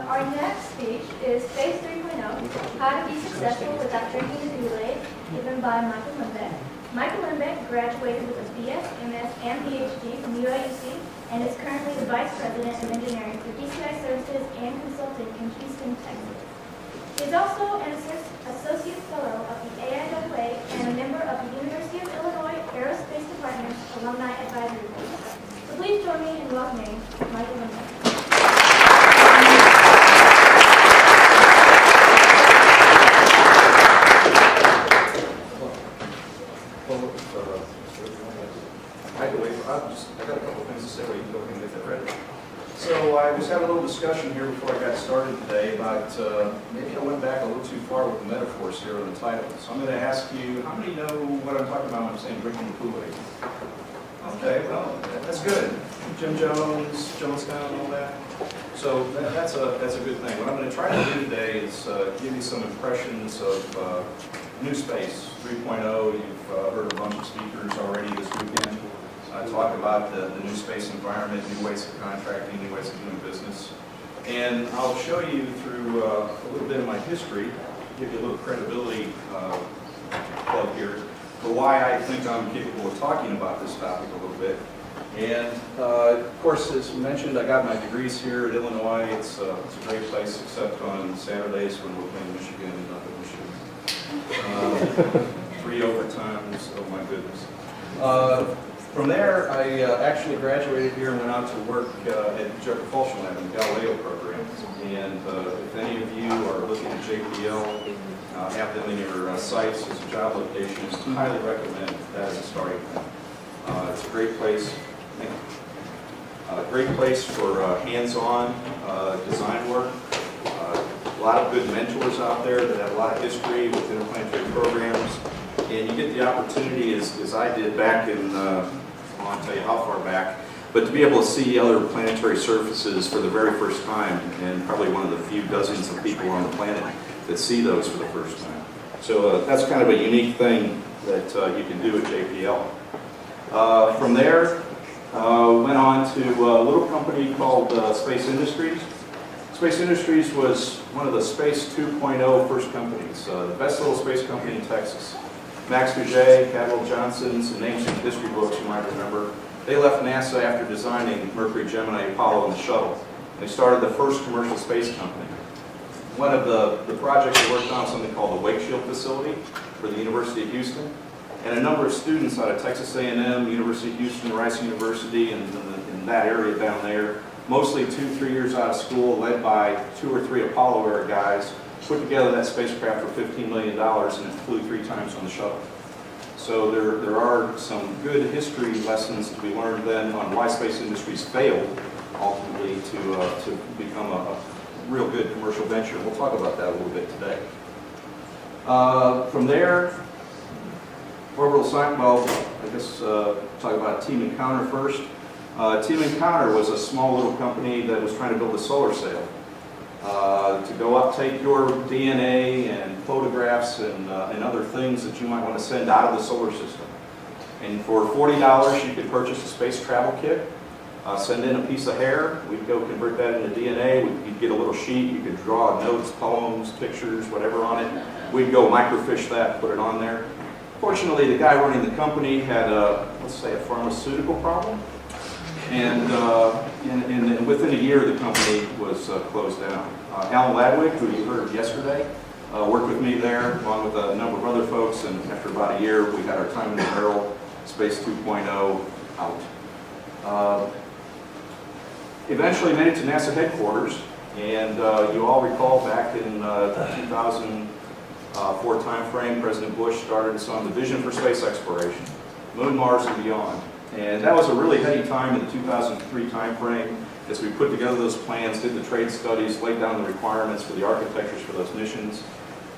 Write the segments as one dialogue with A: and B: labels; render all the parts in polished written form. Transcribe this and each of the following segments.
A: Our next speech is Space 3.0, How to Be Successful Without Drinking the Kool-Aid, given by Michael Lembeck. Michael Lembeck graduated with a BS, MS, and PhD from UIUC and is currently the Vice President of Engineering for DCI Services and Consulting in Houston, Texas. He is also an Associate Fellow of the AIAA and a member of the University of Illinois Aerospace Department's Alumni Advisory Board. So please join me in welcoming Michael Lembeck.
B: I got a couple things to say while you go ahead and get that ready. So I was having a little discussion here before I got started today about maybe I went back a little too far with the metaphors here on the title. So I'm going to ask you, how many know what I'm talking about when I'm saying drinking the Kool-Aid? Okay, well, that's good. Jim Jones, Jonestown, all that. So that's a good thing. What I'm going to try to do today is give you some impressions of New Space 3.0. You've heard a bunch of speakers already this weekend. Talk about the new space environment, new ways of contracting, new ways of doing business. And I'll show you through a little bit of my history, give you a little credibility plug here for why I think I'm capable of talking about this topic a little bit. And of course, as mentioned, I got my degrees here at Illinois. It's a great place, except on Saturdays when we're playing Michigan and up at Michigan. 3 overtimes, oh my goodness. From there, I actually graduated here and went out to work at Jet Propulsion Lab in the Galileo program. And if any of you are looking at JPL, have them in your sites as a job location, I highly recommend that as a starting point. It's a great place. Great place for hands-on design work. A lot of good mentors out there that have a lot of history with interplanetary programs. And you get the opportunity, as I did back in, I won't tell you how far back, but to be able to see other planetary surfaces for the very first time, and probably one of the few dozens of people on the planet that see those for the first time. So that's kind of a unique thing that you can do at JPL. From there, went on to a little company called Space Industries. Space Industries was one of the Space 2.0 first companies, the best little space company in Texas. Max Bouget, Cadwell Johnson, some names in the history books you might remember. They left NASA after designing Mercury, Gemini, Apollo, and the shuttle. They started the first commercial space company. One of the projects they worked on was something called the Wake Shield facility for the University of Houston. And a number of students out of Texas A&M, University of Houston, Rice University, and in that area down there, mostly 2-3 years out of school, led by 2 or 3 Apollo era guys, put together that spacecraft for $15 million, and it flew 3 times on the shuttle. So there are some good history lessons to be learned then on why Space Industries failed ultimately to become a real good commercial venture. We'll talk about that a little bit today. From there, orbital science, well, I guess talk about Team Encounter first. Team Encounter was a small little company that was trying to build a solar sail. To go up, take your DNA and photographs and other things that you might want to send out of the solar system. And for $40, you could purchase a space travel kit, send in a piece of hair. We'd go convert that into DNA. You'd get a little sheet. You could draw notes, poems, pictures, whatever on it. We'd go microfiche that, put it on there. Fortunately, the guy running the company had let's say, a pharmaceutical problem. And within a year, the company was closed down. Alan Ladwig, who you heard yesterday, worked with me there, along with a number of other folks, and after about a year, we got our time in the barrel, Space 2.0 out. Eventually made it to NASA headquarters, and you all recall back in 2004 timeframe, President Bush started us on the vision for space exploration, Moon, Mars, and beyond. And that was a really heady time in the 2003 timeframe as we put together those plans, did the trade studies, laid down the requirements for the architectures for those missions.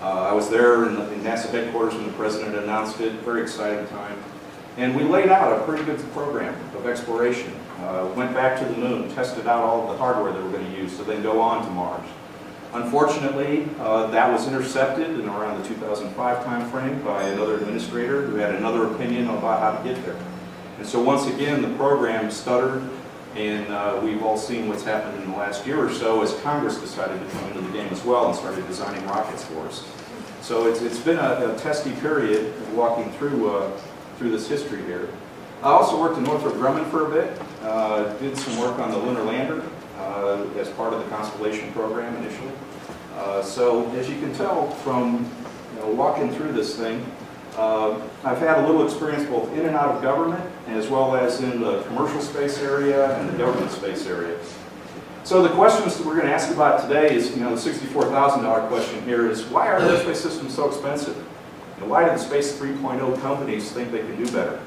B: I was there in NASA headquarters when the President announced it, very exciting time. And we laid out a pretty good program of exploration. Went back to the moon, tested out all of the hardware that we're going to use to then go on to Mars. Unfortunately, that was intercepted in around the 2005 timeframe by another administrator who had another opinion about how to get there. And so once again, the program stuttered, And we've all seen what's happened in the last year or so as Congress decided to come into the game as well and started designing rockets for us. So it's been a testy period walking through this history here. I also worked in Northrop Grumman for a bit, did some work on the lunar lander as part of the Constellation program initially. So as you can tell from walking through this thing, I've had a little experience both in and out of government, as well as in the commercial space area and the government space area. So the questions that we're going to ask about today is, the $64,000 question here is, why are aerospace systems so expensive? And why do the Space 3.0 companies think they can do better?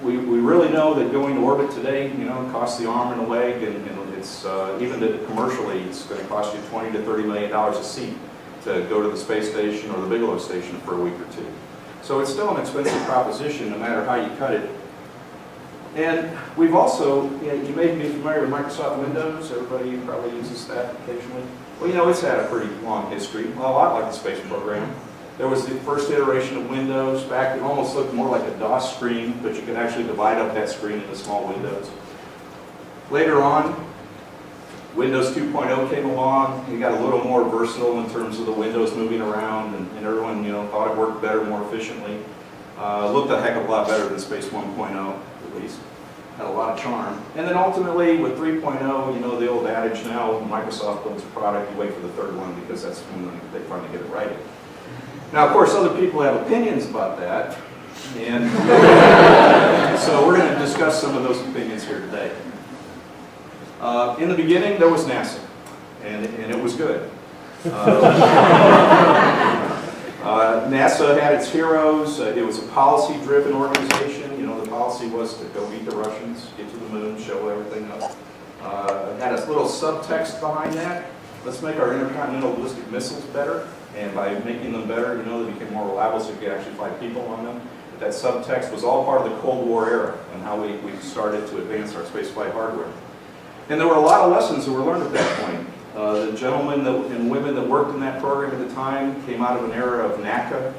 B: We really know that going to orbit today, costs the arm and a leg, and it's even commercially, it's going to cost you $20 to $30 million a seat to go to the space station or the Bigelow station for a week or two. So it's still an expensive proposition, no matter how you cut it. And we've also, you may be familiar with Microsoft Windows. Everybody probably uses that occasionally. Well, it's had a pretty long history, a lot like the space program. There was the first iteration of Windows. Back, it almost looked more like a DOS screen, but you could actually divide up that screen into small windows. Later on, Windows 2.0 came along. You got a little more versatile in terms of the windows moving around, and everyone, thought it worked better, more efficiently. Looked a heck of a lot better than Space 1.0, at least. Had a lot of charm. And then ultimately, with 3.0, the old adage now, when Microsoft builds a product, you wait for the third one because that's when they finally get it right. Now, of course, other people have opinions about that, and so we're going to discuss some of those opinions here today. In the beginning, there was NASA, and it was good. NASA had its heroes. It was a policy-driven organization. The policy was to go beat the Russians, get to the moon, show everything up. It had a little subtext behind that. Let's make our intercontinental ballistic missiles better. And by making them better, they became more reliable so you could actually fly people on them. But that subtext was all part of the Cold War era and how we started to advance our spaceflight hardware. And there were a lot of lessons that were learned at that point. The gentlemen and women that worked in that program at the time came out of an era of NACA.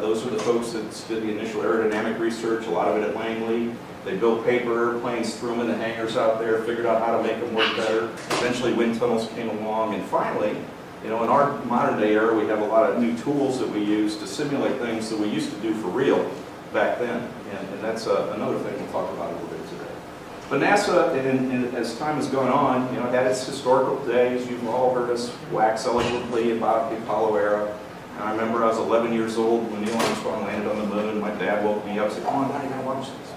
B: Those are the folks that did the initial aerodynamic research, a lot of it at Langley. They built paper airplanes, threw them in the hangars out there, figured out how to make them work better. Eventually wind tunnels came along, and finally, in our modern day era, we have a lot of new tools that we use to simulate things that we used to do for real back then. And that's another thing we'll talk about a little bit today. But NASA, and as time has gone on, had its historical days. You've all heard us wax eloquently about the Apollo era. And I remember I was 11 years old when Neil Armstrong landed on the moon. My dad woke me up and said, "Come on, now you gotta watch this."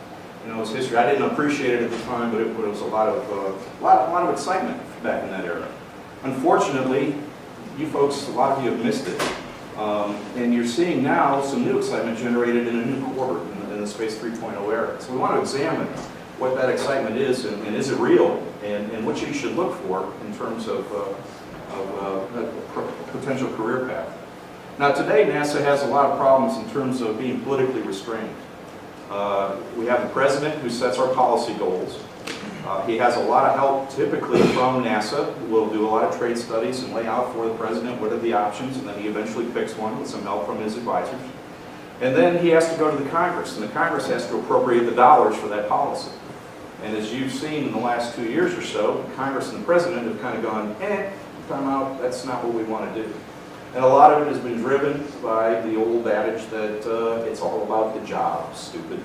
B: It was history. I didn't appreciate it at the time, but it was a lot of excitement back in that era. Unfortunately, you folks, a lot of you have missed it. And you're seeing now some new excitement generated in a new quarter in the Space 3.0 era. So we want to examine what that excitement is, and is it real, and what you should look for in terms of a potential career path. Now today, NASA has a lot of problems in terms of being politically restrained. We have the president who sets our policy goals. He has a lot of help typically from NASA, who will do a lot of trade studies and lay out for the president what are the options, and then he eventually picks one with some help from his advisors. And then he has to go to the Congress, and the Congress has to appropriate the dollars for that policy. And as you've seen in the last 2 years or so, Congress and the president have kind of gone, time out, that's not what we want to do. And a lot of it has been driven by the old adage that it's all about the jobs, stupid.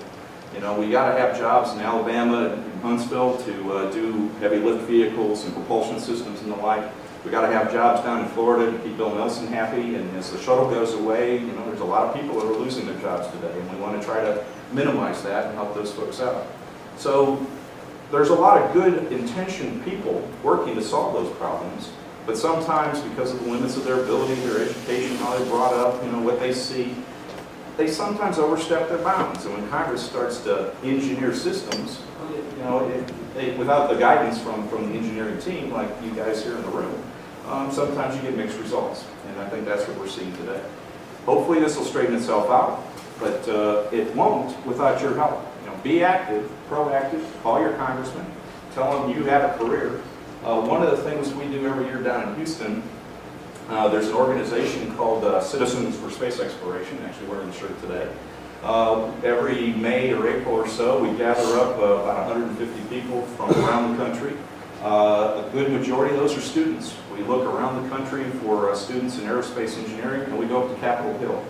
B: We got to have jobs in Alabama and Huntsville to do heavy lift vehicles and propulsion systems and the like. We got to have jobs down in Florida to keep Bill Nelson happy. And as the shuttle goes away, there's a lot of people that are losing their jobs today, and we want to try to minimize that and help those folks out. So there's a lot of good intentioned people working to solve those problems. But sometimes, because of the limits of their ability, their education, how they're brought up, what they see, they sometimes overstep their bounds. And when Congress starts to engineer systems, without the guidance from the engineering team, like you guys here in the room, sometimes you get mixed results. And I think that's what we're seeing today. Hopefully this will straighten itself out, but it won't without your help. Be active, proactive, call your congressman, tell them you have a career. One of the things we do every year down in Houston, there's an organization called Citizens for Space Exploration. Actually, wearing the shirt today. Every May or April or so, we gather up about 150 people from around the country. A good majority of those are students. We look around the country for students in aerospace engineering, and we go up to Capitol Hill.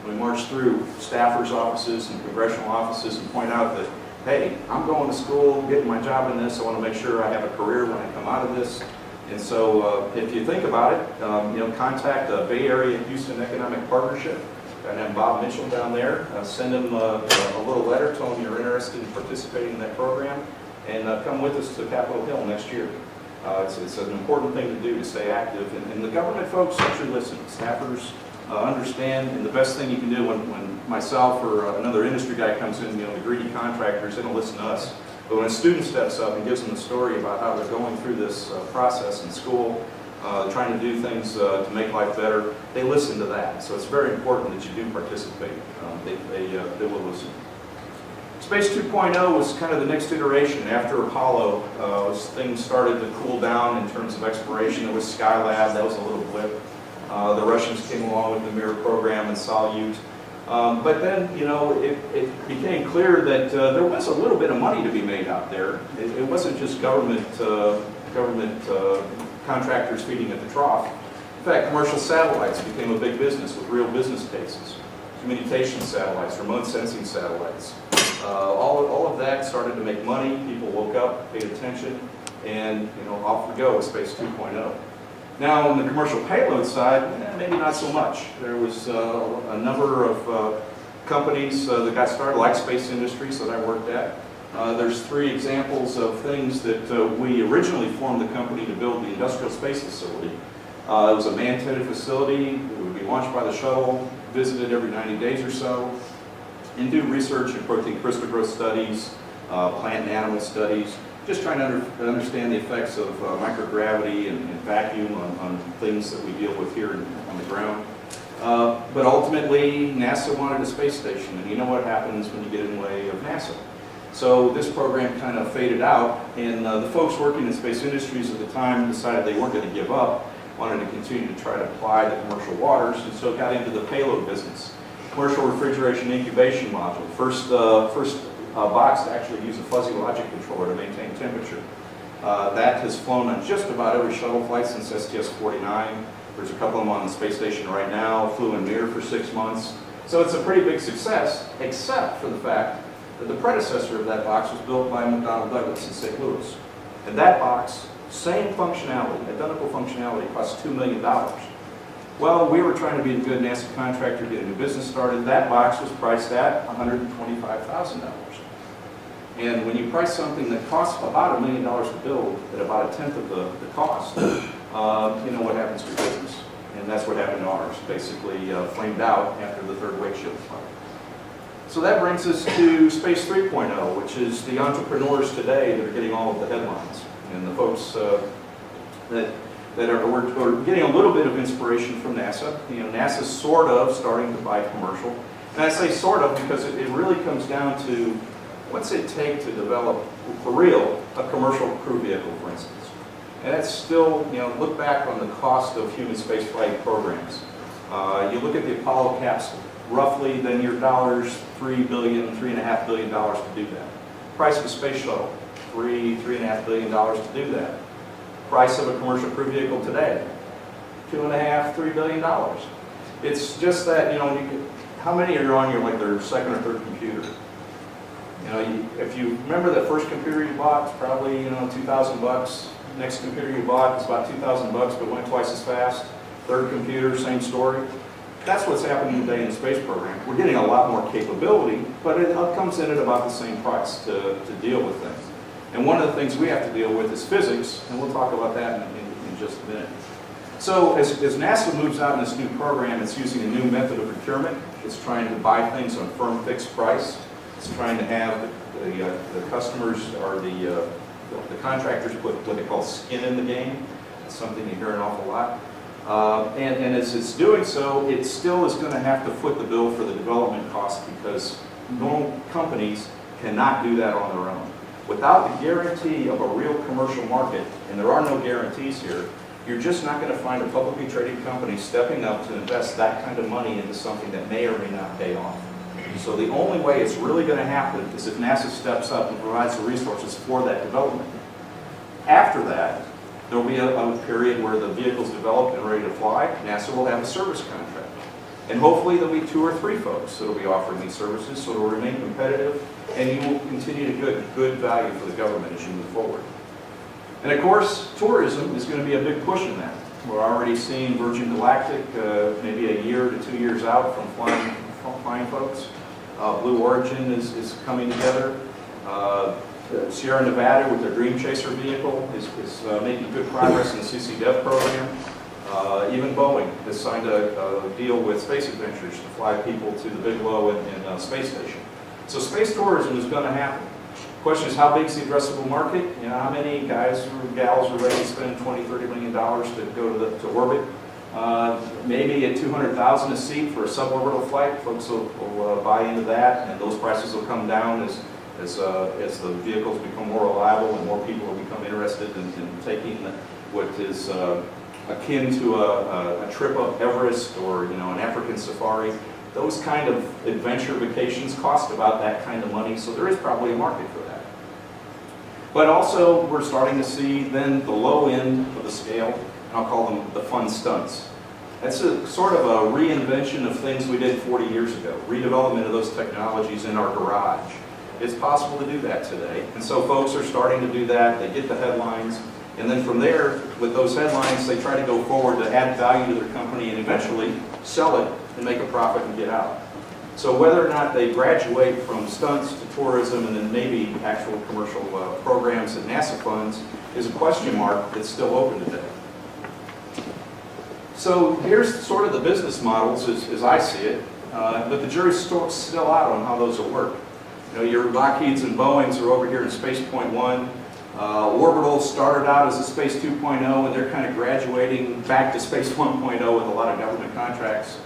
B: We march through staffers' offices and congressional offices and point out that, hey, I'm going to school, getting my job in this. I want to make sure I have a career when I come out of this. And so if you think about it, contact the Bay Area Houston Economic Partnership. And then Bob Mitchell down there, send him a little letter, tell him you're interested in participating in that program, and come with us to Capitol Hill next year. It's an important thing to do to stay active, and the government folks actually listen. Staffers understand, and the best thing you can do when myself or another industry guy comes in, the greedy contractors, they don't listen to us. But when a student steps up and gives them a story about how they're going through this process in school, trying to do things to make life better, they listen to that. So it's very important that you do participate. They will listen. Space 2.0 was kind of the next iteration after Apollo. As things started to cool down in terms of exploration, there was Skylab, that was a little blip. The Russians came along with the Mir program and Salyut. But then, it became clear that there was a little bit of money to be made out there. It wasn't just government contractors feeding at the trough. In fact, commercial satellites became a big business with real business cases. Communication satellites, remote sensing satellites. All of that started to make money. People woke up, paid attention, and off we go with Space 2.0. Now, on the commercial payload side, maybe not so much. There was a number of companies that got started, like Space Industries that I worked at. There's 3 examples of things that we originally formed the company to build the industrial space facility. It was a man-tended facility. It would be launched by the shuttle, visited every 90 days or so, and do research in protein crystal growth studies, plant and animal studies, just trying to understand the effects of microgravity and vacuum on things that we deal with here on the ground. But ultimately, NASA wanted a space station, and you know what happens when you get in the way of NASA. So this program kind of faded out, and the folks working in Space Industries at the time decided they weren't going to give up, wanted to continue to try to apply the commercial waters, and so got into the payload business. Commercial refrigeration incubation module, first box to actually use a fuzzy logic controller to maintain temperature. That has flown on just about every shuttle flight since STS-49. There's a couple of them on the space station right now, flew in Mir for 6 months. So it's a pretty big success, except for the fact that the predecessor of that box was built by McDonnell Douglas in St. Louis. And that box, same functionality, identical functionality, cost $2 million. Well, we were trying to be a good NASA contractor, get a new business started. That box was priced at $125,000. And when you price something that costs about $1 million to build at about 1/10 of the cost, you know what happens to your business. And that's what happened to ours. Basically flamed out after the 3rd wake shield flight. So that brings us to Space 3.0, which is the entrepreneurs today that are getting all of the headlines. And the folks that are getting a little bit of inspiration from NASA. NASA's sort of starting to buy commercial. And I say sort of because it really comes down to what's it take to develop, for real, a commercial crew vehicle, for instance. And that's still, look back on the cost of human spaceflight programs. You look at the Apollo capsule, roughly then your dollars, $3 billion, $3.5 billion to do that. Price of a space shuttle, $3.5 billion to do that. Price of a commercial crew vehicle today, $2.5, $3 billion. It's just that, how many are on your, their 2nd or 3rd computer? If you remember that first computer you bought, it's probably, $2,000. Next computer you bought is about $2,000, but went twice as fast. 3rd computer, same story. That's what's happening today in the space program. We're getting a lot more capability, but it comes in at about the same price to deal with things. And one of the things we have to deal with is physics, and we'll talk about that in just a minute. So as NASA moves out in this new program, it's using a new method of procurement. It's trying to buy things on firm fixed price. It's trying to have the customers or the contractors put what they call skin in the game. It's something you hear an awful lot. And as it's doing so, it still is going to have to foot the bill for the development cost because normal companies cannot do that on their own. Without the guarantee of a real commercial market, and there are no guarantees here, you're just not going to find a publicly traded company stepping up to invest that kind of money into something that may or may not pay off. So the only way it's really going to happen is if NASA steps up and provides the resources for that development. After that, there will be a period where the vehicle's developed and ready to fly. NASA will have a service contract. And hopefully there'll be 2 or 3 folks that will be offering these services, so it will remain competitive, and you will continue to get good value for the government as you move forward. And of course, tourism is going to be a big push in that. We're already seeing Virgin Galactic maybe a year to 2 years out from flying folks. Blue Origin is coming together. Sierra Nevada with their Dream Chaser vehicle is making good progress in the CC-DEV program. Even Boeing has signed a deal with Space Adventures to fly people to the Bigelow and Space Station. So space tourism is going to happen. The question is, how big is the addressable market? You know, how many guys or gals are ready to spend $20, $30 million to go to orbit? Maybe at $200,000 a seat for a suborbital flight, folks will buy into that, and those prices will come down as the vehicles become more reliable and more people will become interested in taking what is akin to a trip up Everest or an African safari. Those kind of adventure vacations cost about that kind of money, so there is probably a market for that. But also, we're starting to see then the low end of the scale, and I'll call them the fun stunts. That's a sort of a reinvention of things we did 40 years ago, redevelopment of those technologies in our garage. It's possible to do that today, and so folks are starting to do that. They get the headlines, and then from there, with those headlines, they try to go forward to add value to their company and eventually sell it and make a profit and get out. So whether or not they graduate from stunts to tourism and then maybe actual commercial programs that NASA funds is a question mark that's still open today. So here's sort of the business models as I see it, but the jury's still out on how those will work. Your Lockheeds and Boeings are over here in Space Point 1. Orbital started out as a Space 2.0, and they're kind of graduating back to Space 1.0 with a lot of government contracts.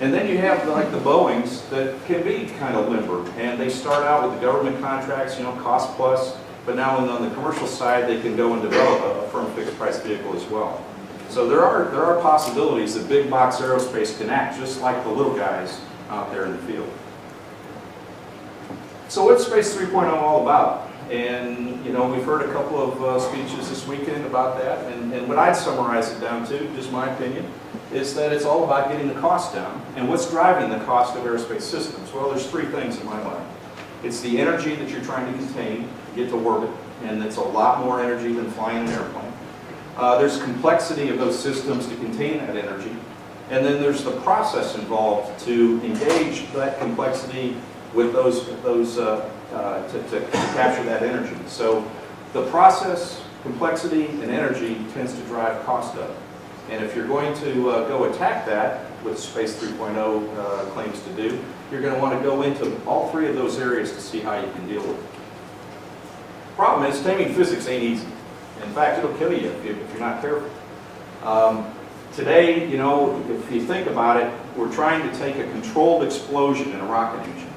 B: And then you have like the Boeings that can be kind of limber, and they start out with the government contracts, cost plus, but now on the commercial side they can go and develop a firm fixed price vehicle as well. So there are possibilities that big box aerospace can act just like the little guys out there in the field. So what's Space 3.0 all about? And we've heard a couple of speeches this weekend about that, and what I'd summarize it down to, just my opinion, is that it's all about getting the cost down. And what's driving the cost of aerospace systems? Well, there's 3 things in my mind. It's the energy that you're trying to contain to get to orbit, and it's a lot more energy than flying an airplane. There's complexity of those systems to contain that energy, and then there's the process involved to engage that complexity with those to capture that energy. So the process, complexity, and energy tends to drive cost up. And if you're going to go attack that, which Space 3.0 claims to do, you're going to want to go into all 3 of those areas to see how you can deal with it. Problem is, taming physics ain't easy. In fact, it'll kill you if you're not careful. Today, if you think about it, we're trying to take a controlled explosion in a rocket engine.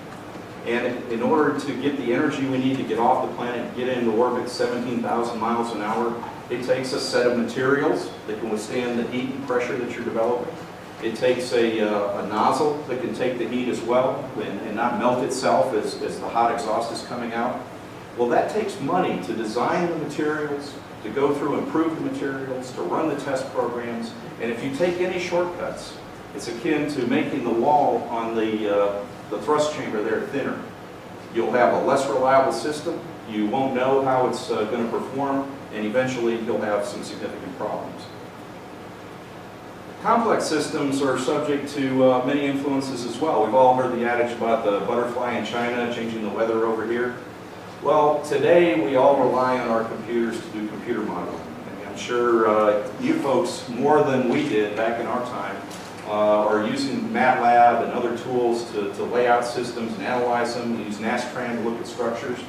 B: And in order to get the energy we need to get off the planet, get into orbit 17,000 miles an hour, it takes a set of materials that can withstand the heat and pressure that you're developing. It takes a nozzle that can take the heat as well and not melt itself as the hot exhaust is coming out. Well, that takes money to design the materials, to go through improved materials, to run the test programs. And if you take any shortcuts, it's akin to making the wall on the thrust chamber there thinner. You'll have a less reliable system, you won't know how it's going to perform, and eventually you'll have some significant problems. Complex systems are subject to many influences as well. We've all heard the adage about the butterfly in China changing the weather over here. Well, today we all rely on our computers to do computer modeling. And I'm sure you folks, more than we did back in our time, are using MATLAB and other tools to lay out systems and analyze them, use NASTRAN to look at structures.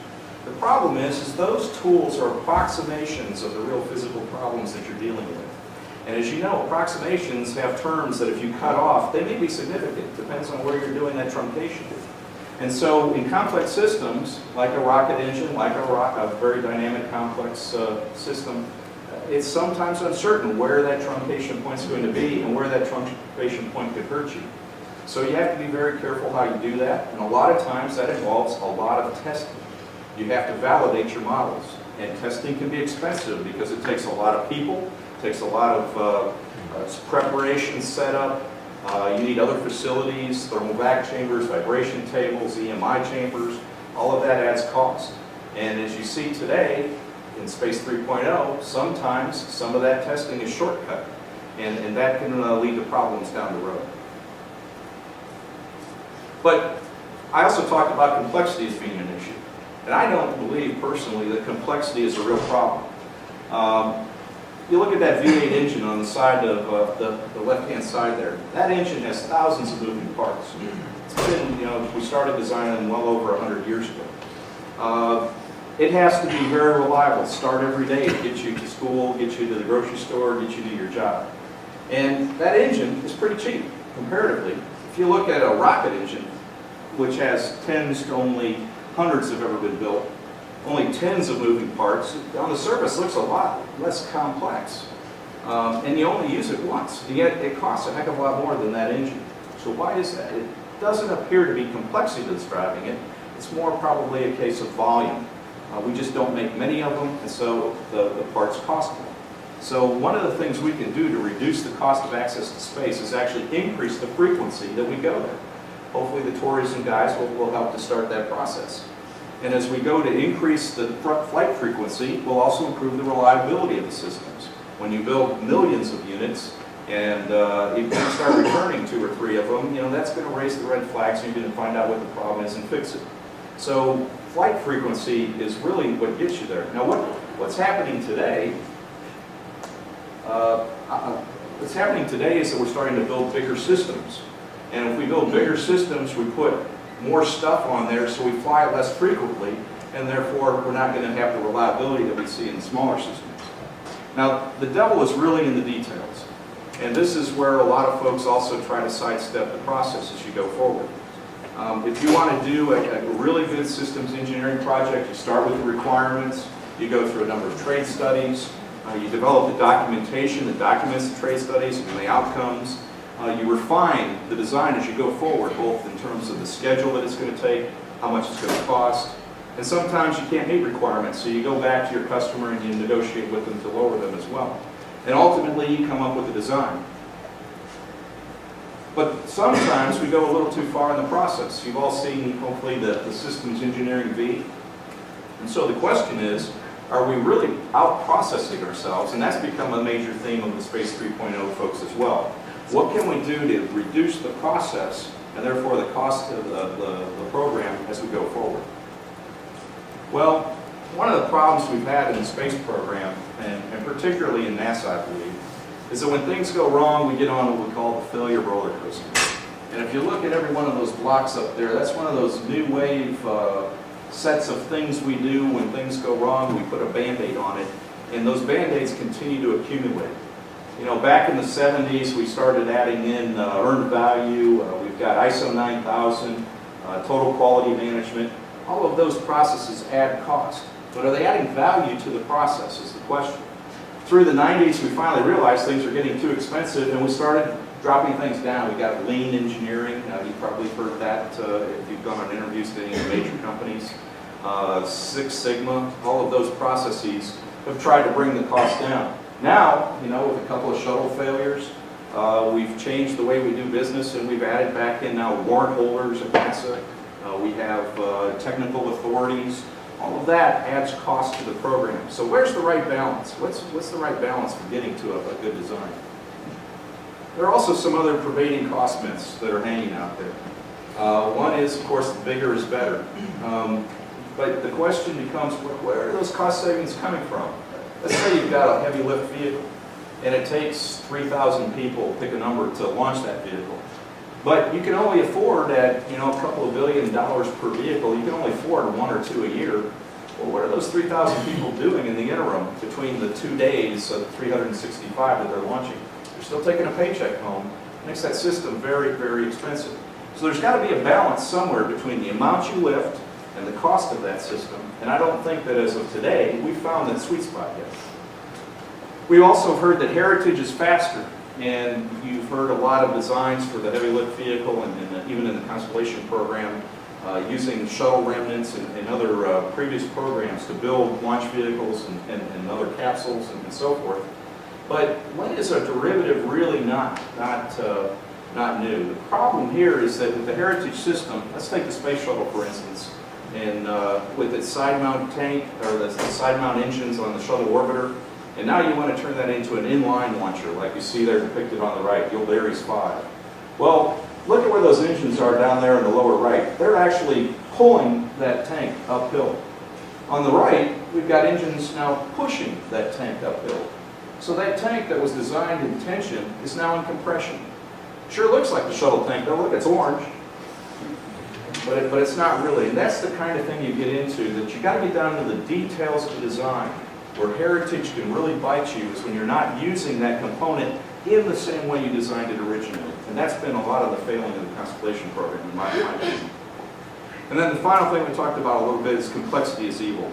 B: The problem is those tools are approximations of the real physical problems that you're dealing with. And as you know, approximations have terms that if you cut off, they may be significant. Depends on where you're doing that truncation. And so in complex systems, like a rocket engine, like a very dynamic complex system, it's sometimes uncertain where that truncation point is going to be and where that truncation point could hurt you. So you have to be very careful how you do that, and a lot of times that involves a lot of testing. You have to validate your models, and testing can be expensive because it takes a lot of people, it takes a lot of preparation, setup. You need other facilities, thermal vac chambers, vibration tables, EMI chambers. All of that adds cost. And as you see today in Space 3.0, sometimes some of that testing is shortcut, and that can lead to problems down the road. But I also talked about complexity as being an issue. And I don't believe personally that complexity is a real problem. You look at that V8 engine on the side of the left-hand side there. That engine has thousands of moving parts. It's been, we started designing them well over 100 years ago. It has to be very reliable, start every day to get you to school, get you to the grocery store, get you to your job. And that engine is pretty cheap, comparatively. If you look at a rocket engine, which has tens to only hundreds have ever been built, only tens of moving parts, on the surface looks a lot less complex. And you only use it once, and yet it costs a heck of a lot more than that engine. So why is that? It doesn't appear to be complexity that's driving it. It's more probably a case of volume. We just don't make many of them, and so the parts cost more. So one of the things we can do to reduce the cost of access to space is actually increase the frequency that we go there. Hopefully the tourism guys will help to start that process. And as we go to increase the flight frequency, we'll also improve the reliability of the systems. When you build millions of units and if you start returning 2 or 3 of them, that's going to raise the red flags, and you're going to find out what the problem is and fix it. So flight frequency is really what gets you there. Now what's happening today, is that we're starting to build bigger systems. And if we build bigger systems, we put more stuff on there, so we fly less frequently, and therefore we're not going to have the reliability that we see in smaller systems. Now, the devil is really in the details. And this is where a lot of folks also try to sidestep the process as you go forward. If you want to do a really good systems engineering project, you start with the requirements, you go through a number of trade studies, you develop the documentation that documents the trade studies and the outcomes. You refine the design as you go forward, both in terms of the schedule that it's going to take, how much it's going to cost, and sometimes you can't meet requirements, so you go back to your customer and you negotiate with them to lower them as well. And ultimately, you come up with a design. But sometimes we go a little too far in the process. You've all seen, hopefully, the systems engineering V. And so the question is, are we really out-processing ourselves? And that's become a major theme of the Space 3.0 folks as well. What can we do to reduce the process and therefore the cost of the program as we go forward? Well, one of the problems we've had in the space program, and particularly in NASA, I believe, is that when things go wrong, we get on what we call the failure roller coaster. And if you look at every one of those blocks up there, that's one of those new wave sets of things we do when things go wrong. We put a Band-Aid on it, and those Band-Aids continue to accumulate. Back in the 70s, we started adding in earned value. We've got ISO 9000, total quality management. All of those processes add cost. But are they adding value to the process is the question. Through the 90s, we finally realized things are getting too expensive, and we started dropping things down. We got lean engineering. You've probably heard that if you've gone on interviews to any of the major companies. Six Sigma, all of those processes have tried to bring the cost down. Now, with a couple of shuttle failures, we've changed the way we do business, and we've added back in now warrant holders at NASA. We have technical authorities. All of that adds cost to the program. So where's the right balance? What's the right balance for getting to a good design? There are also some other pervading cost myths that are hanging out there. One is, of course, the bigger is better. But the question becomes, where are those cost savings coming from? Let's say you've got a heavy lift vehicle, and it takes 3,000 people, pick a number, to launch that vehicle. But you can only afford at a couple of $1 billion per vehicle, you can only afford 1 or 2 a year. Well, what are those 3,000 people doing in the interim between the 2 days of 365 that they're launching? They're still taking a paycheck home. It makes that system very, very expensive. So there's got to be a balance somewhere between the amount you lift and the cost of that system. And I don't think that as of today, we've found that sweet spot yet. We've also heard that heritage is faster. And you've heard a lot of designs for the heavy lift vehicle and even in the Constellation program, using shuttle remnants and other previous programs to build launch vehicles and other capsules and so forth. But when is a derivative really not new? The problem here is that with the Heritage system, let's take the space shuttle for instance, and with its side mount tank, or the side mount engines on the shuttle orbiter, and now you want to turn that into an inline launcher like you see there depicted on the right, the old Ares 5. Well, look at where those engines are down there in the lower right. They're actually pulling that tank uphill. On the right, we've got engines now pushing that tank uphill. So that tank that was designed in tension is now in compression. Sure looks like the shuttle tank, though. Look, it's orange. But it's not really. And that's the kind of thing you get into, that you got to get down to the details of the design. Where Heritage can really bite you is when you're not using that component in the same way you designed it originally. And that's been a lot of the failing of the Constellation program in my opinion. And then the final thing we talked about a little bit is complexity is evil.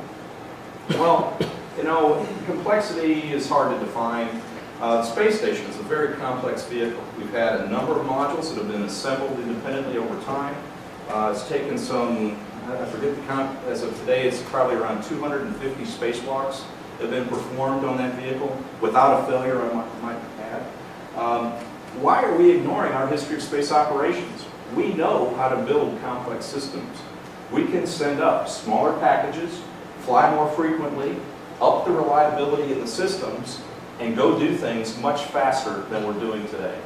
B: Well, you know, complexity is hard to define. The space station is a very complex vehicle. We've had a number of modules that have been assembled independently over time. It's taken some, I forget the count, as of today, it's probably around 250 spacewalks that have been performed on that vehicle without a failure, I might add. Why are we ignoring our history of space operations? We know how to build complex systems. We can send up smaller packages, fly more frequently, up the reliability of the systems, and go do things much faster than we're doing today.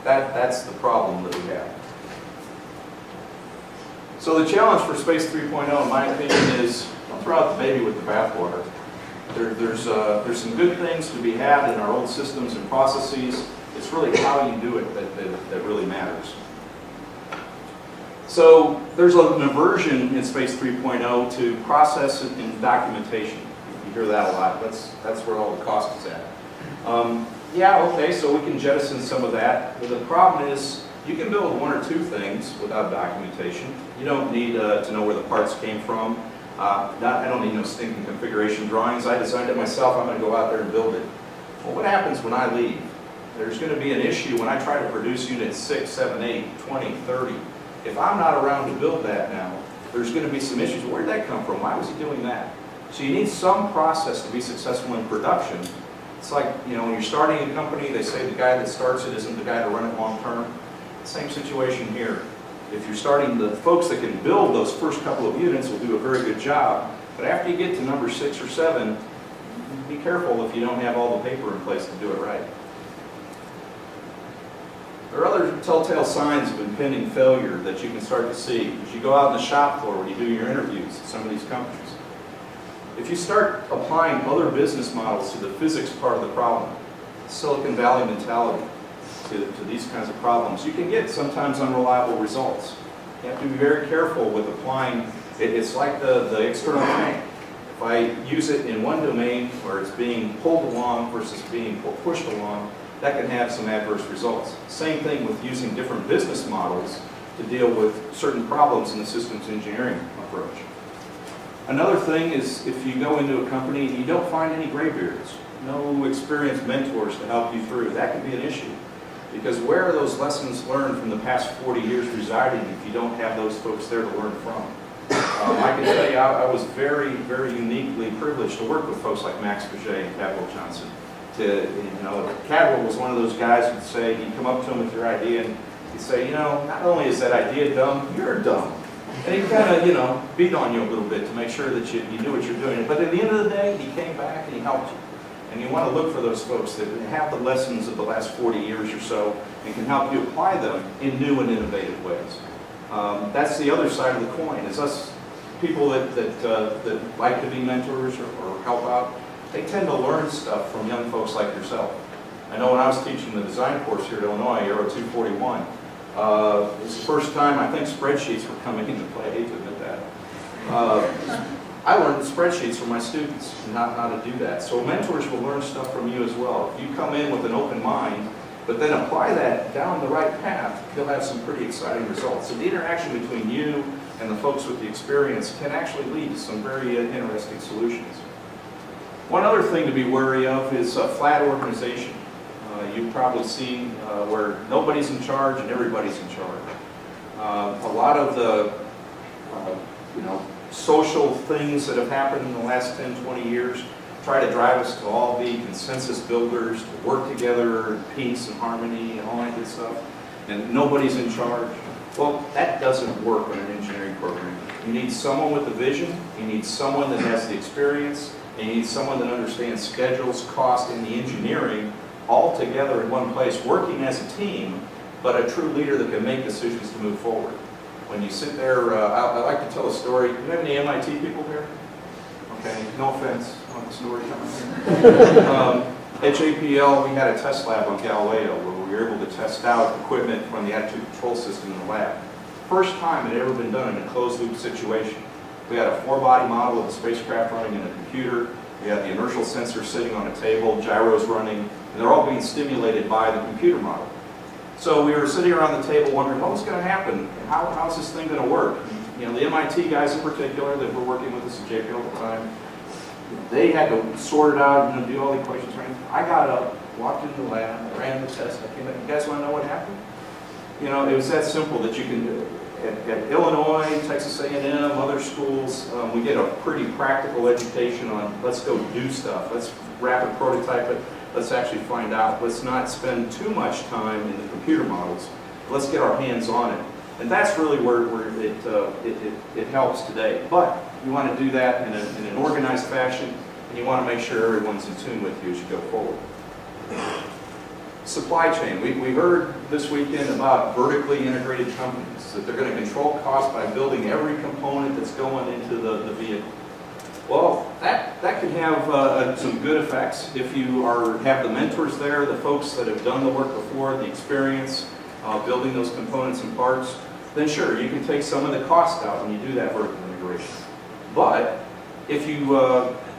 B: That's the problem that we have. So the challenge for Space 3.0, in my opinion, is don't throw out the baby with the bathwater. There's some good things to be had in our old systems and processes. It's really how you do it that really matters. So there's an aversion in Space 3.0 to process and documentation. You hear that a lot. That's where all the cost is at. Yeah, okay, so we can jettison some of that. But the problem is you can build one or two things without documentation. You don't need to know where the parts came from. I don't need no stinking configuration drawings. I designed it myself. I'm going to go out there and build it. Well, what happens when I leave? There's going to be an issue when I try to produce units 6, 7, 8, 20, 30. If I'm not around to build that now, there's going to be some issues. Where did that come from? Why was he doing that? So you need some process to be successful in production. It's like, you know, when you're starting a company, they say the guy that starts it isn't the guy to run it long term. Same situation here. If you're starting, the folks that can build those first couple of units will do a very good job. But after you get to number 6 or 7, be careful if you don't have all the paper in place to do it right. There are other telltale signs of impending failure that you can start to see as you go out on the shop floor when you do your interviews at some of these companies. If you start applying other business models to the physics part of the problem, Silicon Valley mentality to these kinds of problems, you can get sometimes unreliable results. You have to be very careful with applying. It's like the external tank. If I use it in one domain where it's being pulled along versus being pushed along, that can have some adverse results. Same thing with using different business models to deal with certain problems in the systems engineering approach. Another thing is if you go into a company and you don't find any graybeards, no experienced mentors to help you through, that can be an issue. Because where are those lessons learned from the past 40 years residing if you don't have those folks there to learn from? I can tell you I was very, very uniquely privileged to work with folks like Max Paget and Cadwell Johnson. Cadwell was one of those guys who'd say, you'd come up to him with your idea and he'd say, you know, not only is that idea dumb, you're dumb. And he kind of, beat on you a little bit to make sure that you knew what you're doing. But at the end of the day, he came back and he helped you. And you want to look for those folks that have the lessons of the last 40 years or so and can help you apply them in new and innovative ways. That's the other side of the coin, is us people that like to be mentors or help out, they tend to learn stuff from young folks like yourself. I know when I was teaching the design course here at Illinois, Aero 241, it was the first time I think spreadsheets were coming into play. I hate to admit that. I learned the spreadsheets from my students and how to do that. So mentors will learn stuff from you as well. If you come in with an open mind, but then apply that down the right path, you'll have some pretty exciting results. So the interaction between you and the folks with the experience can actually lead to some very interesting solutions. One other thing to be wary of is flat organization. You've probably seen where nobody's in charge and everybody's in charge. A lot of the social things that have happened in the last 10, 20 years try to drive us to all be consensus builders, to work together in peace and harmony and all that good stuff, and nobody's in charge. Well, that doesn't work on an engineering program. You need someone with a vision, you need someone that has the experience, and you need someone that understands schedules, cost, and the engineering all together in one place, working as a team, but a true leader that can make decisions to move forward. When you sit there, I like to tell a story. Do you have any MIT people here? Okay, no offense on the story coming here. At JPL, we had a test lab on Galileo where we were able to test out equipment from the attitude control system in the lab. First time it had ever been done in a closed-loop situation. We had a four-body model of the spacecraft running in a computer. We had the inertial sensor sitting on a table, gyros running, and they're all being stimulated by the computer model. So we were sitting around the table wondering, what was going to happen? How's this thing going to work? You know, the MIT guys in particular that were working with us at JPL at the time, they had to sort it out and do all the equations. I got up, walked into the lab, ran the test, I came back. You guys want to know what happened? You know, it was that simple that you can do. At Illinois, Texas A&M, other schools, we get a pretty practical education on let's go do stuff. Let's rapid prototype it. Let's actually find out. Let's not spend too much time in the computer models. Let's get our hands on it. And that's really where it helps today. But you want to do that in an organized fashion, and you want to make sure everyone's in tune with you as you go forward. Supply chain. We heard this weekend about vertically integrated companies, that they're going to control costs by building every component that's going into the vehicle. Well, that can have some good effects if you have the mentors there, the folks that have done the work before, the experience building those components and parts. Then sure, you can take some of the cost out when you do that vertical integration. But if you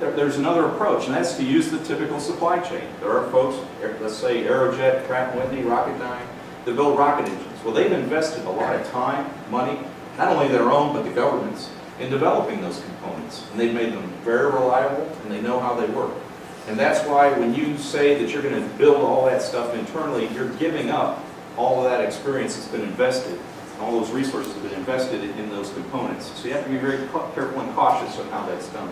B: there's another approach, and that's to use the typical supply chain. There are folks, let's say Aerojet, Pratt & Whitney, Rocketdyne, that build rocket engines. Well, they've invested a lot of time, money, not only their own, but the government's, in developing those components. And they've made them very reliable, and they know how they work. And that's why when you say that you're going to build all that stuff internally, you're giving up all of that experience that's been invested, all those resources have been invested in those components. So you have to be very careful and cautious on how that's done.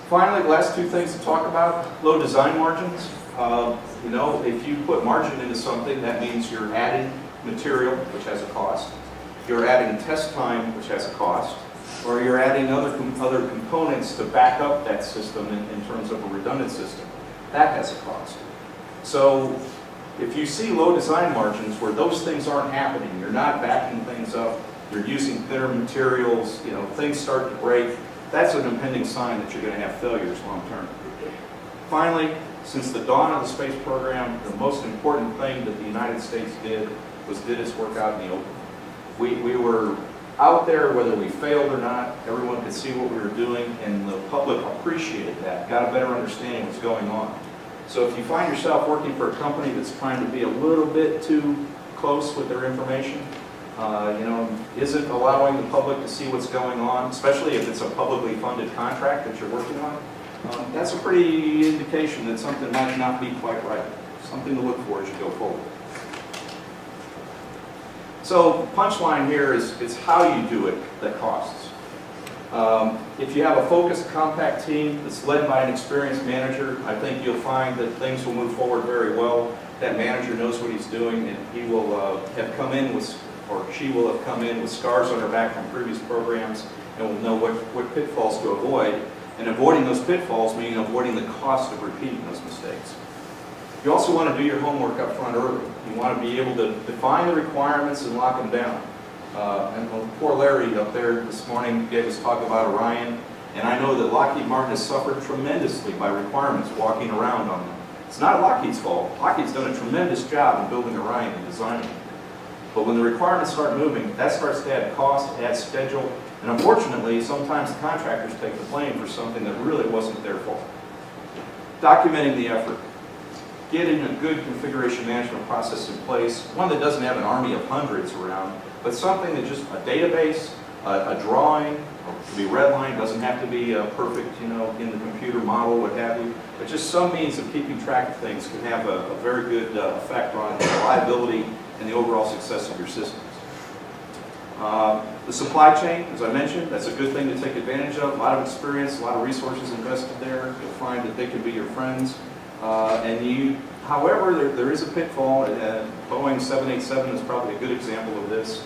B: Finally, the last two things to talk about, low design margins. You know, if you put margin into something, that means you're adding material, which has a cost. You're adding test time, which has a cost. Or you're adding other components to back up that system in terms of a redundant system. That has a cost. So if you see low design margins where those things aren't happening, you're not backing things up, you're using thinner materials, you know, things start to break, that's an impending sign that you're going to have failures long term. Finally, since the dawn of the space program, the most important thing that the United States did its work out in the open. We were out there whether we failed or not, everyone could see what we were doing, and the public appreciated that, got a better understanding of what's going on. So if you find yourself working for a company that's trying to be a little bit too close with their information, you know, isn't allowing the public to see what's going on, especially if it's a publicly funded contract that you're working on, that's a pretty indication that something might not be quite right. Something to look for as you go forward. So punchline here is how you do it that costs. If you have a focused, compact team that's led by an experienced manager, I think you'll find that things will move forward very well. That manager knows what he's doing, and he will have come in with, or she will have come in with scars on her back from previous programs, and will know what pitfalls to avoid. And avoiding those pitfalls means avoiding the cost of repeating those mistakes. You also want to do your homework up front early. You want to be able to define the requirements and lock them down. And poor Larry up there this morning gave us talk about Orion, and I know that Lockheed Martin has suffered tremendously by requirements walking around on them. It's not Lockheed's fault. Lockheed's done a tremendous job in building Orion and designing it. But when the requirements start moving, that starts to add cost, add schedule, and unfortunately, sometimes the contractors take the blame for something that really wasn't their fault. Documenting the effort. Getting a good configuration management process in place, one that doesn't have an army of hundreds around, but something that just a database a drawing, or it could be redline, doesn't have to be perfect, in the computer model, what have you. But just some means of keeping track of things can have a very good effect on the reliability and the overall success of your systems. The supply chain, as I mentioned, that's a good thing to take advantage of. A lot of experience, a lot of resources invested there. You'll find that they can be your friends. However, there is a pitfall. Boeing 787 is probably a good example of this.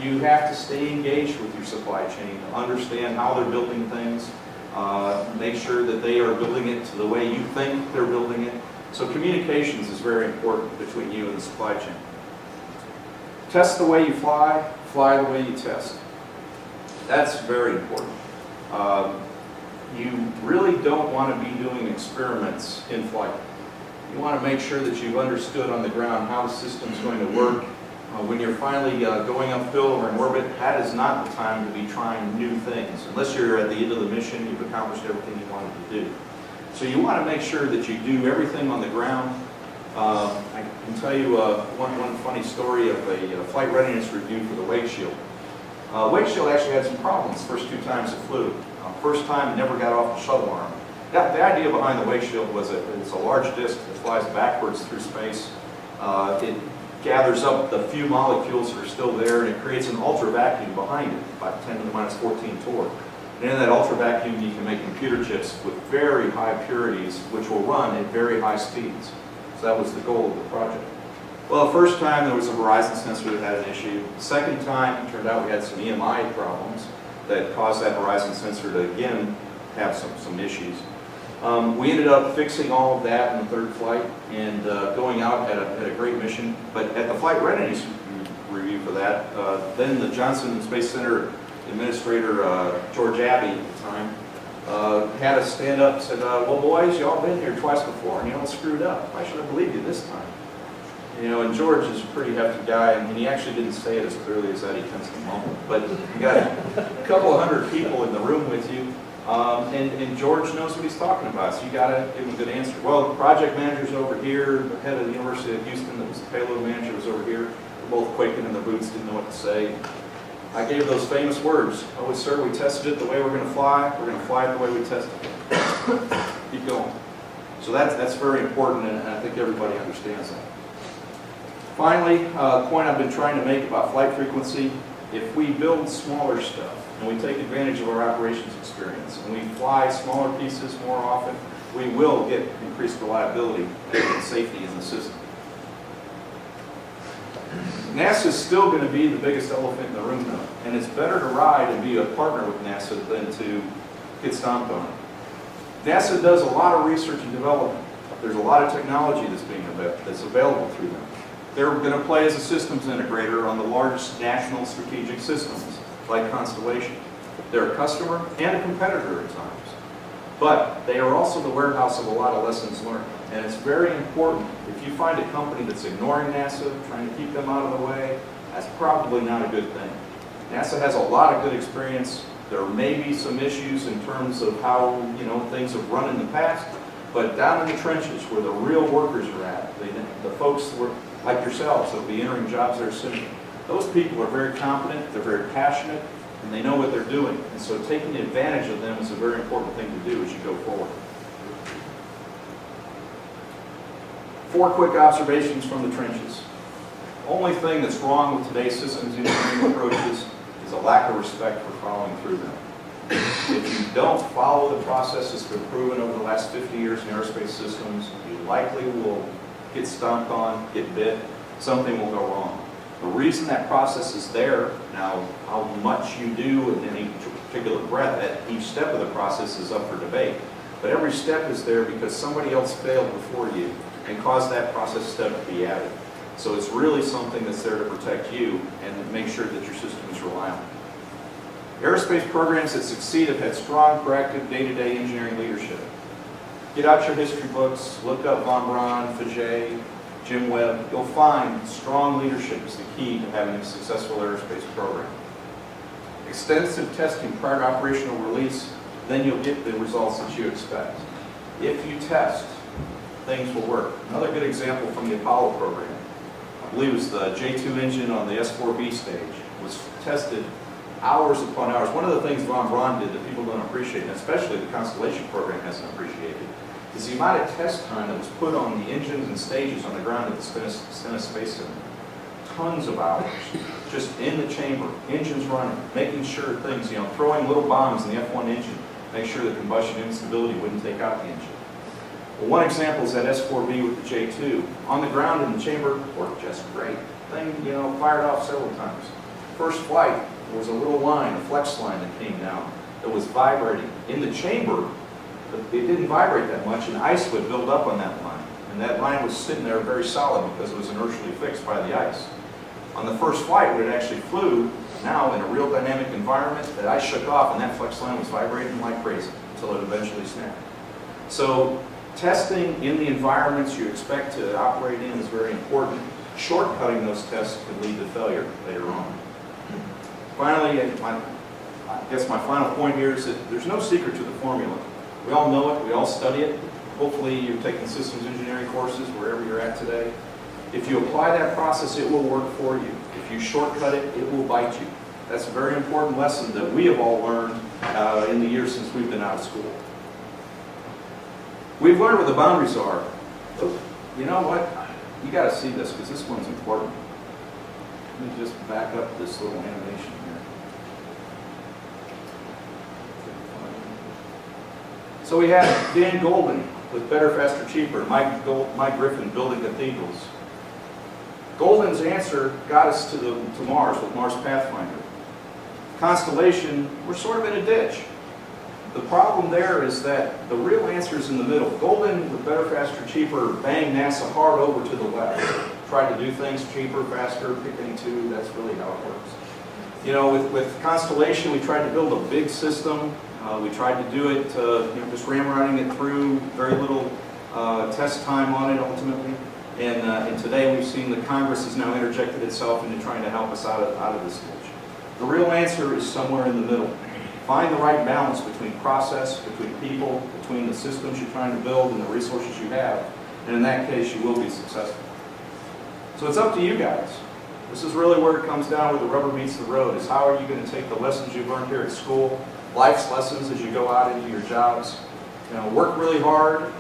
B: You have to stay engaged with your supply chain, understand how they're building things, make sure that they are building it to the way you think they're building it. So communications is very important between you and the supply chain. Test the way you fly, fly the way you test. That's very important. You really don't want to be doing experiments in flight. You want to make sure that you've understood on the ground how the system's going to work. When you're finally going uphill or in orbit, that is not the time to be trying new things. Unless you're at the end of the mission, you've accomplished everything you wanted to do. So you want to make sure that you do everything on the ground. I can tell you one funny story of a flight readiness review for the wake shield. Wake shield actually had some problems the first 2 times it flew. First time, it never got off the shuttle arm. The idea behind the wake shield was that it's a large disc that flies backwards through space. It gathers up the few molecules that are still there, and it creates an ultra vacuum behind it, about 10 to the minus 14 torque. And in that ultra vacuum, you can make computer chips with very high purities, which will run at very high speeds. So that was the goal of the project. Well, the first time there was a horizon sensor that had an issue. The second time, it turned out we had some EMI problems that caused that horizon sensor to again have some issues. We ended up fixing all of that in the 3rd flight and going out at a great mission. But at the flight readiness review for that, then the Johnson Space Center administrator, George Abbey at the time, had us stand up and said, well boys, y'all been here twice before and you all screwed up. Why should I believe you this time? And George is a pretty hefty guy, and he actually didn't say it as clearly as that. He tends to mumble. But you got a couple of hundred people in the room with you, and George knows what he's talking about, so you got to give him a good answer. Well, the project manager's over here, the head of the University of Houston, that was the payload manager, was over here. They're both quaking in their boots, didn't know what to say. I gave those famous words. Oh, sir, we tested it the way we're going to fly. We're going to fly it the way we tested it. Keep going. So that's very important, and I think everybody understands that. Finally, the point I've been trying to make about flight frequency, if we build smaller stuff and we take advantage of our operations experience and we fly smaller pieces more often, we will get increased reliability and safety in the system. NASA is still going to be the biggest elephant in the room though, and it's better to ride and be a partner with NASA than to get stomped on. NASA does a lot of research and development. There's a lot of technology that's available through them. They're going to play as a systems integrator on the largest national strategic systems, like Constellation. They're a customer and a competitor at times. But they are also the warehouse of a lot of lessons learned. And it's very important, if you find a company that's ignoring NASA, trying to keep them out of the way, that's probably not a good thing. NASA has a lot of good experience. There may be some issues in terms of how things have run in the past, but down in the trenches where the real workers are at, the folks that were like yourselves that will be entering jobs there soon. Those people are very competent, they're very passionate, and they know what they're doing. And so taking advantage of them is a very important thing to do as you go forward. 4 quick observations from the trenches. Only thing that's wrong with today's systems engineering approaches is a lack of respect for following through them. If you don't follow the process that's been proven over the last 50 years in aerospace systems, you likely will get stomped on, get bit, something will go wrong. The reason that process is there, now how much you do in any particular breath at each step of the process is up for debate. But every step is there because somebody else failed before you and caused that process step to be added. So it's really something that's there to protect you and make sure that your system is reliable. Aerospace programs that succeed have had strong, proactive, day-to-day engineering leadership. Get out your history books, look up Von Braun, Faget, Jim Webb. You'll find strong leadership is the key to having a successful aerospace program. Extensive testing prior to operational release, then you'll get the results that you expect. If you test, things will work. Another good example from the Apollo program, I believe it was the J2 engine on the S4B stage, was tested hours upon hours. One of the things Von Braun did that people don't appreciate, and especially the Constellation program hasn't appreciated, is the amount of test time that was put on the engines and stages on the ground at the SEDS Space Center. Tons of hours, just in the chamber, engines running, making sure things, throwing little bombs in the F1 engine, make sure the combustion instability wouldn't take out the engine. Well, one example is that S4B with the J2. On the ground in the chamber, worked just great. Thing, fired off several times. First flight, there was a little line, a flex line that came down that was vibrating. In the chamber, it didn't vibrate that much, and ice would build up on that line. And that line was sitting there very solid because it was inertially fixed by the ice. On the first flight, when it actually flew, now in a real dynamic environment, that ice shook off and that flex line was vibrating like crazy until it eventually snapped. So testing in the environments you expect to operate in is very important. Shortcutting those tests can lead to failure later on. Finally, I guess my final point here is that there's no secret to the formula. We all know it, we all study it. Hopefully you're taking systems engineering courses wherever you're at today. If you apply that process, it will work for you. If you shortcut it, it will bite you. That's a very important lesson that we have all learned in the years since we've been out of school. We've learned what the boundaries are. You know what? You got to see this because this one's important. Let me just back up this little animation here. So we have Dan Golden with Better, Faster, Cheaper, Mike Griffin building cathedrals. Golden's answer got us to Mars with Mars Pathfinder. Constellation, we're sort of in a ditch. The problem there is that the real answer is in the middle. Golden with Better, Faster, Cheaper banged NASA hard over to the left. Tried to do things cheaper, faster, pick any two. That's really how it works. With Constellation, we tried to build a big system. We tried to do it, just ram-running it through, very little test time on it ultimately. And today we've seen that Congress has now interjected itself into trying to help us out of this ditch. The real answer is somewhere in the middle. Find the right balance between process, between people, between the systems you're trying to build and the resources you have. And in that case, you will be successful. So it's up to you guys. This is really where it comes down, where the rubber meets the road, is how are you going to take the lessons you've learned here at school, life's lessons as you go out into your jobs. Work really hard.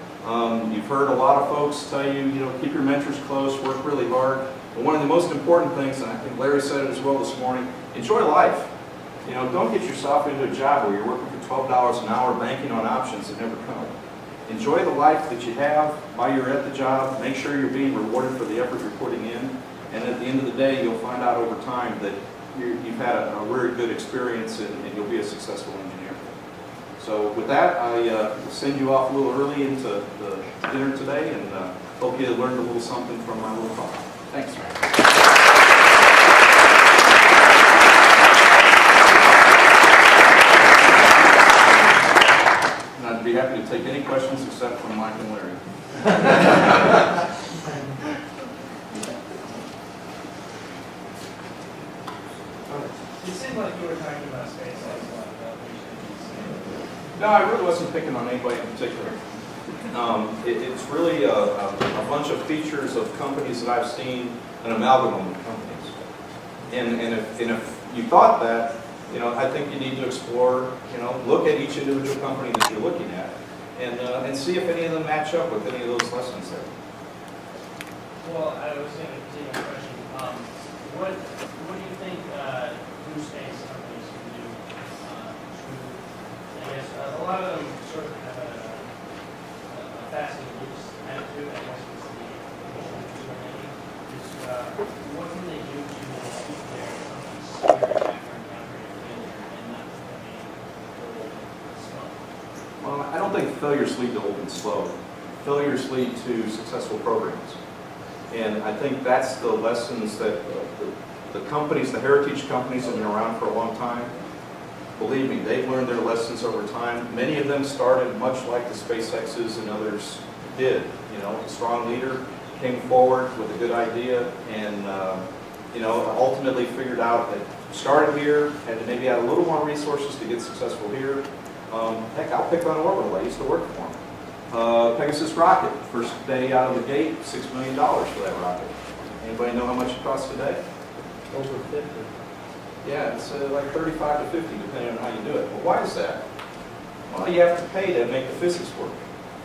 B: You've heard a lot of folks tell you, keep your mentors close, work really hard. But one of the most important things, and I think Larry said it as well this morning, enjoy life. Don't get yourself into a job where you're working for $12 an hour banking on options that never come. Enjoy the life that you have while you're at the job. Make sure you're being rewarded for the effort you're putting in. And at the end of the day, you'll find out over time that you've had a very good experience and you'll be a successful engineer. So with that, I will send you off a little early into the dinner today and hope you learned a little something from my little talk. Thanks. And I'd be happy to take any questions except from Mike and Larry.
C: It seemed like you were talking about space.
B: No, I really wasn't picking on anybody in particular. It's really a bunch of features of companies that I've seen, an amalgam of companies. And if you thought that, I think you need to explore, look at each individual company that you're looking at and see if any of them match up with any of those lessons there.
C: Well, I was going to continue my question. What do you think new space companies can do I guess a lot of them sort of have a fast and loose attitude, I guess is the issue they're making. What can they do to keep their companies secure after encountering failure and not becoming old and slow?
B: Well, I don't think failures lead to old and slow. Failures lead to successful programs. And I think that's the lessons that the companies, the heritage companies have been around for a long time. Believe me, they've learned their lessons over time. Many of them started much like the SpaceX's and others did. A strong leader came forward with a good idea and, ultimately figured out that started here, had to maybe add a little more resources to get successful here. Heck, I'll pick on Orbital. I used to work for them. Pegasus rocket, first day out of the gate, $6 million for that rocket. Anybody know how much it costs today?
D: Over 50.
B: Yeah, it's like 35 to 50, depending on how you do it. But why is that? Well, you have to pay to make the physics work.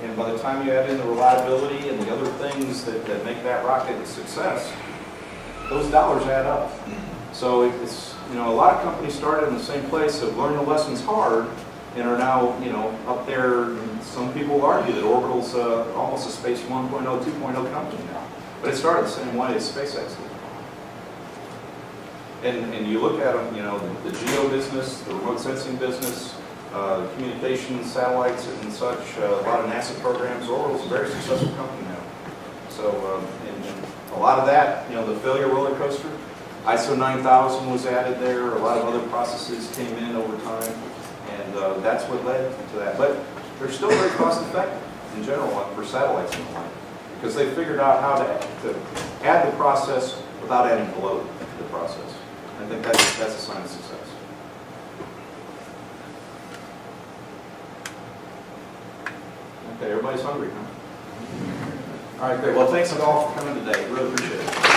B: And by the time you add in the reliability and the other things that make that rocket a success, those dollars add up. So it's, you know, a lot of companies started in the same place, have learned the lessons hard, and are now, you know, up there. And some people argue that Orbital's almost a Space 1.0, 2.0 company now. But it started the same way as SpaceX did. And you look at them, you know, the geo business, the remote sensing business, communications, satellites and such, a lot of NASA programs. Orbital's a very successful company now. So, and a lot of that, you know, the failure roller coaster, ISO 9000 was added there. A lot of other processes came in over time, and that's what led to that. But they're still very cost effective in general for satellites and the like, because they figured out how to add the process without adding bloat to the process. I think that's a sign of success. Okay, everybody's hungry, huh? All right, great. Well, thanks all for coming today. Really appreciate it.